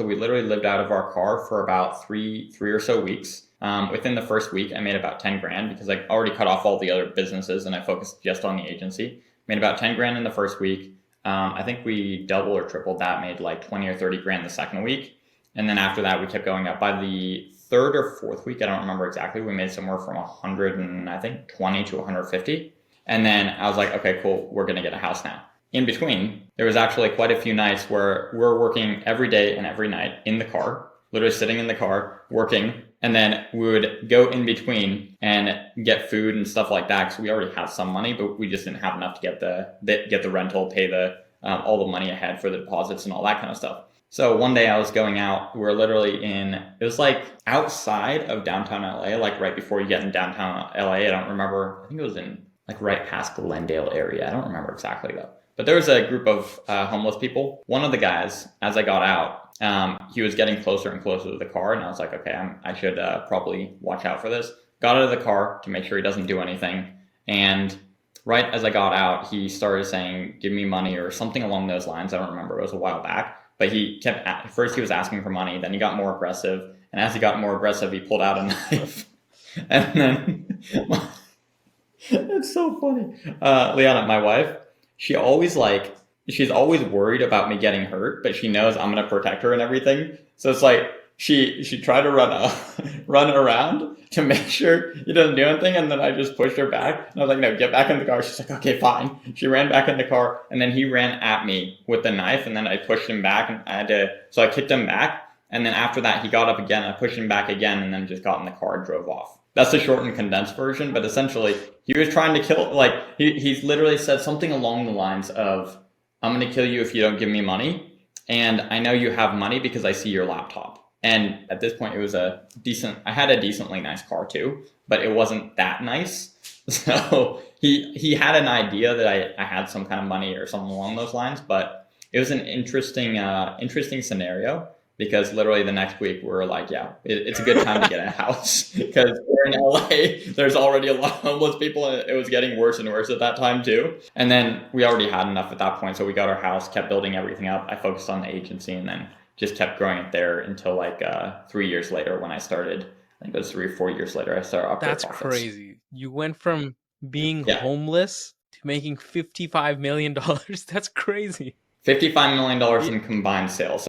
So we literally lived out of our car for about three or so weeks. Within the first week, I made about 10 grand because I already cut off all the other businesses and I focused just on the agency. Made about 10 grand in the first week. I think we double or tripled that, made like 20 or 30 grand the second week. And then after that, we kept going up. By the third or fourth week, I don't remember exactly, we made somewhere from 100 and I think 20 to 150. And then I was like, okay, cool, we're going to get a house now. In between, there was actually quite a few nights where we're working every day and every night in the car, literally sitting in the car, working. And then we would go in between and get food and stuff like that. Because we already had some money, but we just didn't have enough to get the rental, pay the all the money ahead for the deposits and all that kind of stuff. So one day I was going out, we were literally it was like outside of downtown LA, like right before you get in downtown LA. I don't remember, I think it was in like right past Glendale area. I don't remember exactly though. But there was a group of homeless people. One of the guys, as I got out, he was getting closer and closer to the car, and I was like, okay, I should probably watch out for this. Got out of the car to make sure he doesn't do anything, and right as I got out, he started saying, "Give me money" or something along those lines. I don't remember. It was a while back, but he kept. First, he was asking for money, then he got more aggressive, and as he got more aggressive, he pulled out a knife, and then it's so funny. Liana, my wife, she's always worried about me getting hurt, but she knows I'm gonna protect her and everything. So it's like she tried to run around to make sure he doesn't do anything, and then I just pushed her back. And I was like, "No, get back in the car." She's like, "Okay, fine." She ran back in the car, and then he ran at me with the knife, and then I pushed him back, and so I kicked him back. And then after that, he got up again. I pushed him back again, and then just got in the car and drove off. That's the short and condensed version, but essentially, he was trying to kill, like, he's literally said something along the lines of, "I'm going to kill you if you don't give me money. And I know you have money because I see your laptop." And at this point, I had a decently nice car too, but it wasn't that nice. So he had an idea that I had some kind of money or something along those lines, but it was an interesting scenario because literally the next week we're like, yeah, it's a good time to get a house because we're in LA. There's already a lot of homeless people, and it was getting worse and worse at that time too. And then we already had enough at that point, so we got our house, kept building everything up. I focused on the agency, and then just kept growing it there until like 3 years later when I started. I think it was 3 or 4 years later I started Upgrade That's Profits. crazy. You went from being Yeah, homeless to making $55 million. That's crazy. $55 million Yeah. in combined sales.